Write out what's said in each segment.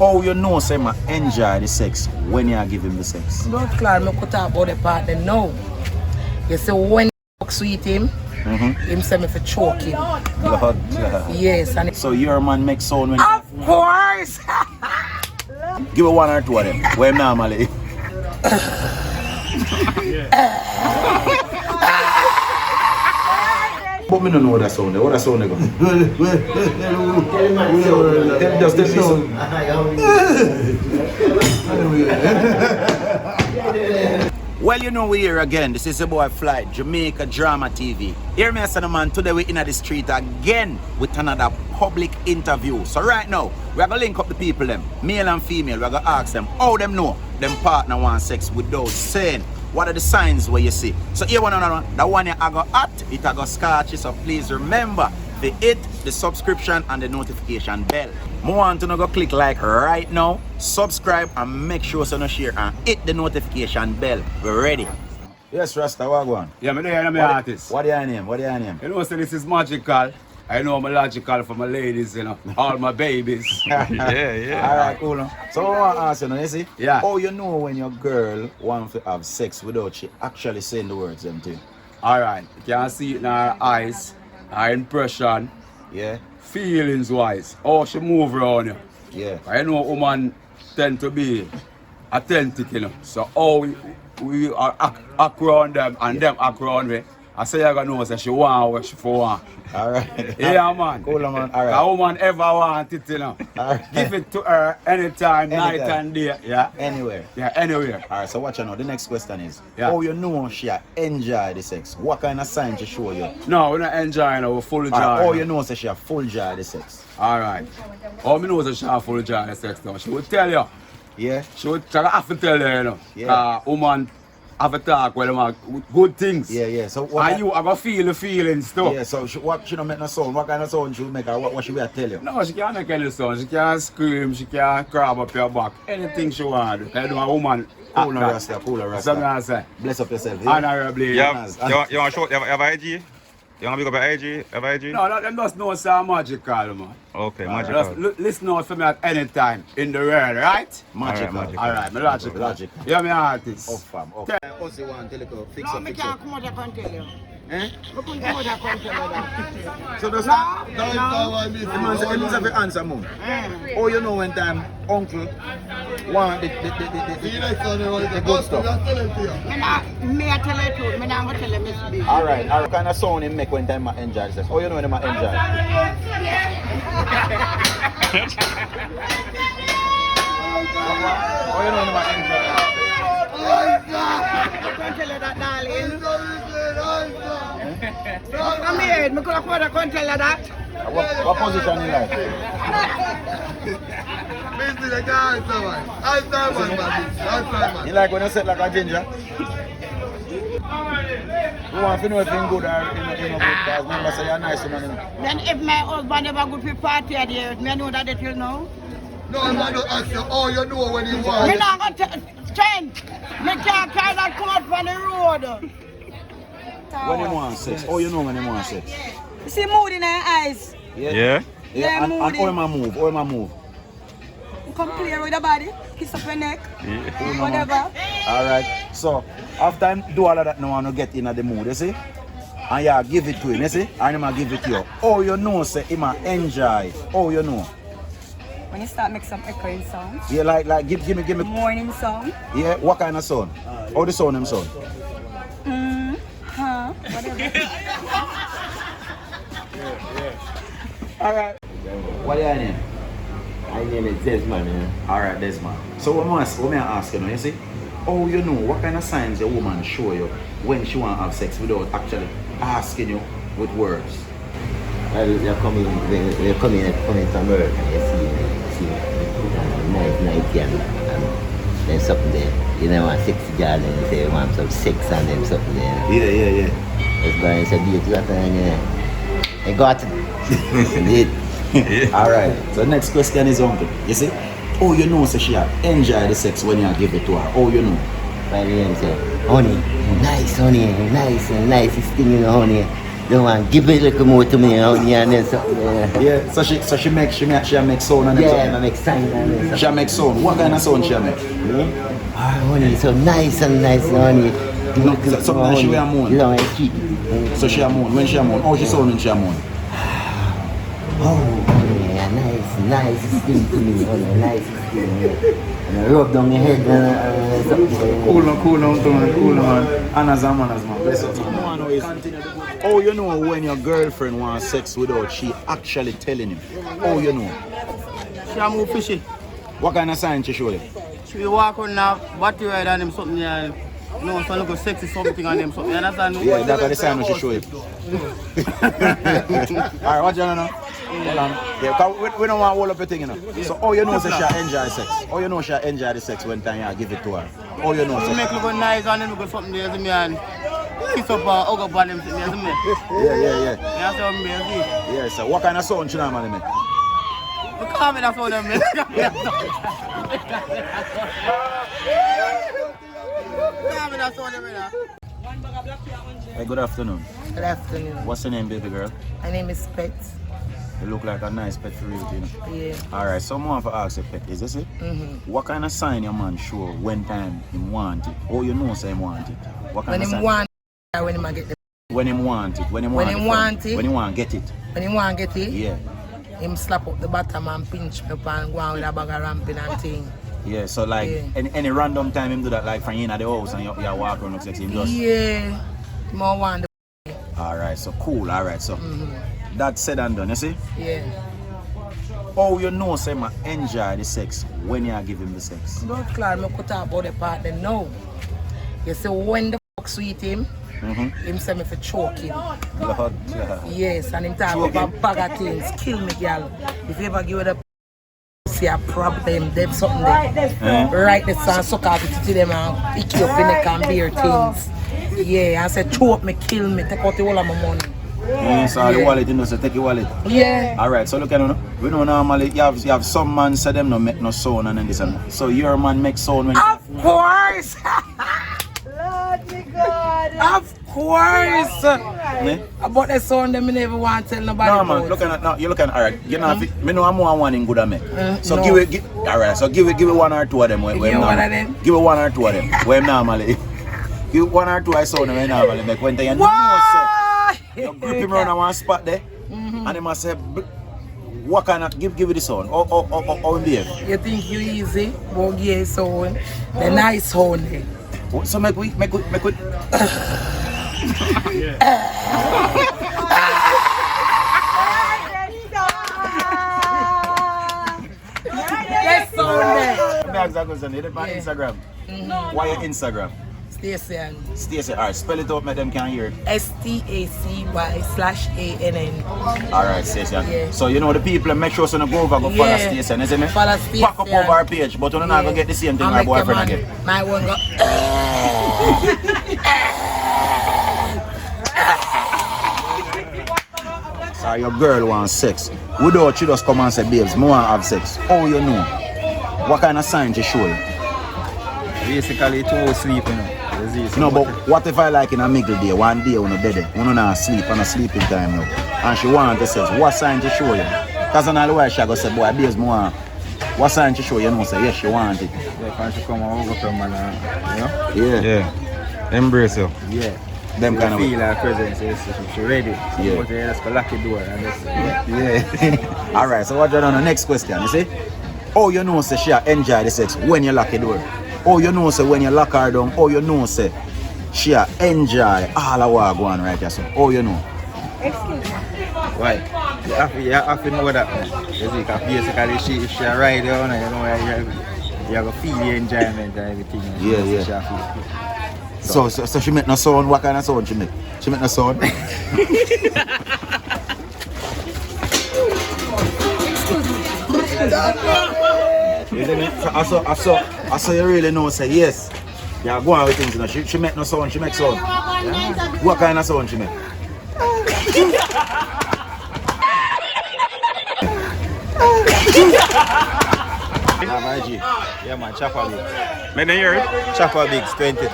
Oh, you know, say, man, enjoy the sex when you give him the sex. Don't clear, me could talk about the part then now. You see, when you fuck sweet him, him say me for choke him. God. Yes. And So your man makes sound when... of course! Give me one or two of them. Where normally? But me don't know what that sound is. What that sound is? Just tell me something. Well, you know we're here again. This is your boy Flight, Jamaica Drama TV. Hear me, son, man. Today we're in the street again with another public interview. So right now, we're going to link up the people, them, male and female. We're going to ask them how them know them partner want sex without saying. What are the signs where you see? So here one another, the one you are going to at, it are going to scratch. So please remember to hit the subscription and the notification bell. More want to go click like right now, subscribe and make sure you share and hit the notification bell. We're ready. Yes, Rasta, what going? Yeah, I'm there, I'm an artist. What is your name? What is your name? You know, so this is magical. I know I'm logical for my ladies, you know, all my babies. yeah. Alright, cool. So I want to ask you, you see? Yeah. How you know when your girl wants to have sex without she actually saying the words them to you? Alright, you can see it in her eyes, her impression, Yeah? feelings wise, how she move around you. Yeah. I know women tend to be authentic, you know. So how we are act around them and them act around me. I say you're gonna know that she want what she for want. Alright. Yeah, man. Cool, man. Alright. A woman ever want it, you know. Alright. Give it to her anytime, night Anytime. and day. Yeah. Anywhere. Yeah, anywhere. Alright, so watch out now. The next question is, Yeah. how you know she enjoy the sex? What kind of sign she show you? No, we're not enjoying it, we're full of joy. Alright, how you know say she full joy the sex? Alright. All me know is that she's full of joy the sex now. She would tell you. Yeah? She would have to tell you, you know. Yeah. Woman have a talk with them good things. Yeah. So what? And you have to feel the feelings too. Yeah, so what she don't make no sound? What kind of sound she will make her? What she will tell you? No, she can't make any sound. She can't scream. She can't crab up your back. Anything she want. I know a woman. Cooler Rasta. That's what I say. Bless up yourself. Honorably. You want to show, you have IG? You want to pick up your IG? Have IG? No, them just know so magical, man. Okay, Just magical. listen out for me at any time in the world, right? Magical. Alright, Alright, me logical. Logic. You're my artist. Oh, fam. Oh. What's the one? Tell you, fix No, up, me fix can't up. come out and tell you. Eh? Me couldn't come out and tell you that. So does No. the man say, you have to answer more. Oh, you know when time uncle want the good stuff. Me I tell you truth. Me not gonna tell you Miss B. Alright, what kind of sound he make when time I enjoy sex? Oh, you know when I enjoy. Oh, you know when I enjoy. I can't tell you that, darling. Come here. Me could have come out and tell you that. What position you like? You like when you sit like a ginger? You want to know if you're good or you're not good, because remember say you're nice woman. Then if my husband ever go to party at the me know that it will know. No, I'm not gonna ask you all you know when you want. Me not gonna change. Me can't try that come out from the road. When you want sex? Oh, you know when you want sex? You see mood in her eyes. Yeah? Yeah, and moody. how am I move? How am I move? You come play with the body, kiss up your neck, whatever. Alright, so after I do all of that now, I want to get in the mood, you see? And yeah, give it to him, you see? And I'm give it to you. Oh, you know, say, him enjoy. Oh, you know. When you start make some echoing sounds. Yeah, like, give me. Morning song. Yeah, what kind of sound? How the sound them sound? Whatever. Alright. What is your name? My name is Desmond. Alright, Desmond. So what may I ask you now, you see? Oh, you know, what kind of signs your woman show you when she want to have sex without actually asking you with words? Well, you're coming from work and you see night and then something there. You know, want sexy girl and you say you want some sex and then something there. Yeah. Let's go and say, do it that and I got it. Alright, so next question is uncle. You see? Oh, you know, so she enjoy the sex when you give it to her. Oh, you know. My name say, honey, nice, honey, nice, and nice, it's thing, you know, honey. don't want give it a little more to me out here and then something. Yeah, so she make sound and Yeah, I make sign and then she make sound. What kind of sound she make? Honey, so nice and nice, honey. Something she wear moon. You know, I keep. So she a moon. When she a moon? How she sound when she a moon? Oh, yeah, nice skin to me, honey, nice skin. And I rub down your head and something. Cool down, Anna's a man, bless you. Oh, you know when your girlfriend wants sex without she actually telling him? Oh, you know. She a move fishy. What kind of sign she show you? She walk on now, battery ride on him something there. No, so look sexy something on them something. You understand? Yeah, that's the sign she show you. Alright, what you know now? Hold on. Yeah, cause we don't want to hold up a thing, you know. So, oh, you know, so she enjoy sex. Oh, you know, she enjoy the sex when time you give it to her. Oh, you know, She so make look nice and then look something there, me and kiss up and hug up on them something, me. Yeah. You understand me, see? Yeah, so what kind of sound she normally make? You call me that sound of me. Call me that sound of me now. Hey, good afternoon. Good afternoon. What's your name, baby girl? My name is Pet. You look like a nice pet for real, you know. Yeah. Alright, someone for ask you, Pet, is this it? What kind of sign your man show when time him want it? Oh, you know say him want it. What kind When of him sign? want it, when him get the When him want it. When him When want him it. want it. When him want get it. when him want get it, Yeah. him slap up the bottom and pinch me up and go on with a bag of ramping and thing. Yeah, so like Yeah. any random time him do that like from in at the house and you walk around look sexy him just. Yeah. More want the Alright, so cool, alright, so that said and done, you see? yeah. Oh, you know say man enjoy the sex when you give him the sex. Don't clear, I could talk about the part then now. You see when the fuck sweet him say me for choke him. Lord, yeah. Yes, and him talk Choke about him. bag of things. Kill me, girl. If you ever give it a see a problem, there's something there. Right the sun, suck out it to them and pick you up in the can bear things. Yeah, and say choke me, kill me, take out the whole of my money. So the wallet, you know, so take your wallet. Yeah. Alright, so look at we know normally you have some man say them no make no sound and then this and that. So your man make sound when Of course! Lord me God. Of course! me? About the sound them, I never want to tell nobody. No man, about. looking at now, you're looking alright. You know, me know I'm one in good at me. So no. give it alright, so give it one or two of them when Give you one of them? Give it one or two of them. When normally. Give it one or two I saw them when normally make when they know Why? you grip him around one spot there and he must say what kind of give it the sound or behave. You think you easy, but yeah, sound. The nice sound there. So make we Yes, sound there. Bags are good, you my Instagram. Why your Instagram? Station. Stacey, alright, spell it out, make them can hear it. STACY/ANN. Alright, Stacey. Yeah. So you know the people make sure so go over go follow Yeah. Stacey, isn't it? Follow Stacey, Pack up yeah. over our page, but you're not gonna get the same thing I our make your boyfriend man- again. My one go. So your girl wants sex. Without you just come and say, babes, I want to have sex. Oh, you know. What kind of sign she show you? Basically, two sleep, you know. No, but what if I like in a middle day, one day when you're dead, when you're not sleep and a sleeping time now, and she want to say, what sign she show you? Because on the way she go say, boy, babes, I want. What sign she show you? Know, say, yes, she want it. Yeah, when she come over from and, you know? Yeah. Embrace you. Yeah. Them You kind of feel her presence, she ready. So Yeah. but you just go lock the door and just, Yeah. Alright, so what you on the next question, you see? Oh, you know, say she enjoy the sex when you lock the door. Oh, you know, say when you lock her down. Oh, you know, say she enjoy all of what going on right here. So, oh, you know. Why? You have to know that. You see, because basically if she ride you, you know, you have to feel the enjoyment and everything. Yeah. She have to- So she make no sound. What kind of sound she make? She make no sound. Isn't it? So I saw you really know say yes. Yeah, go on with things, you know. She make no sound, she make sound. Yeah. What kind of sound she make? Yeah, man, Chopper Bigs. Make them hear it. Chopper Bigs 2020.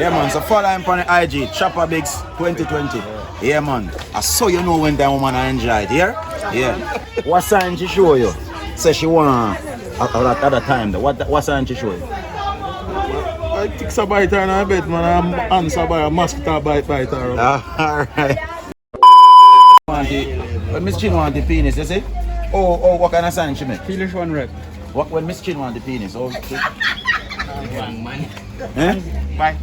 Yeah man, so follow him on the IG, Chopper Bigs 2020. Yeah, man. I saw you know when that woman enjoyed, yeah? Yeah. What sign she show you? Say she want at other time. What sign she show you? I think it's a bite and I bet, man. I'm answer by a mosquito bite. Alright. When Miss Chin want the penis, you see? Oh, what kind of sign she make? Feelish one red. When Miss Chin want the penis? Oh, eh? Bye.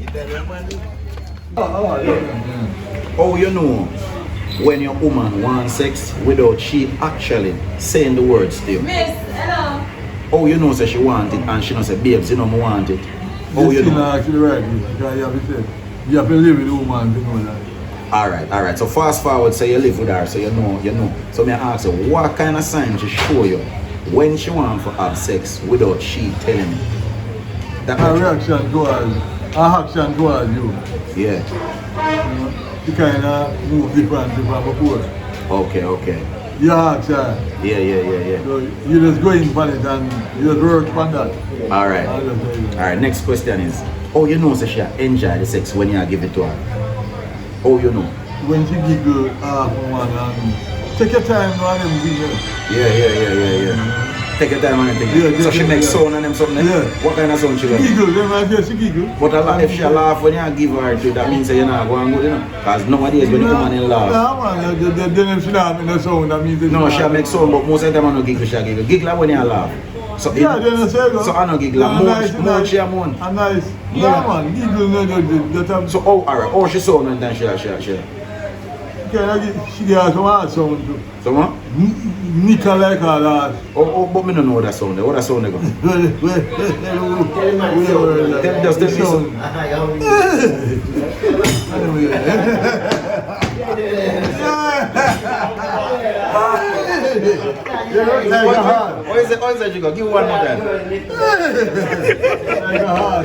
Oh, you know when your woman wants sex without she actually saying the words to you? Miss, hello. Oh, you know say she want it and she know say, babes, you know me want it. Oh, you know. Actually right, because you have to live with the woman to know that. Alright. So fast forward, say you live with her, so you know. So me ask you, what kind of sign she show you when she want to have sex without she telling you? Her reaction towards, her action towards you. Yeah. She kind of move different from before. Okay. You ask her. Yeah. So you just go in for it and you just work on that. Alright, next question is, oh, you know say she enjoy the sex when you give it to her? Oh, you know. When she giggle half one and take your time on them giggle. Yeah. Take your time on them. Yeah, so she makes sound and them something. Yeah. What kind of sound she makes? Giggle, them I guess she giggle. But if she laugh when you give her to, that means that you're not going good, you know. Because nowadays when the woman in laugh. No, man, then if she not make no sound, that means no, she makes sound, but most of the time I don't giggle, she giggle. Giggle when you laugh. So yeah, then I say so I don't giggle. More she a moan. Nice. Yeah, man, giggle no. So alright, oh she sound and then she. She get some hard sound too. So what? Nickel like all that. Oh, but me don't know that sound. What that sound they go? Just tell me some. Like a heart. What is it you go? Give one more time. Like a heart.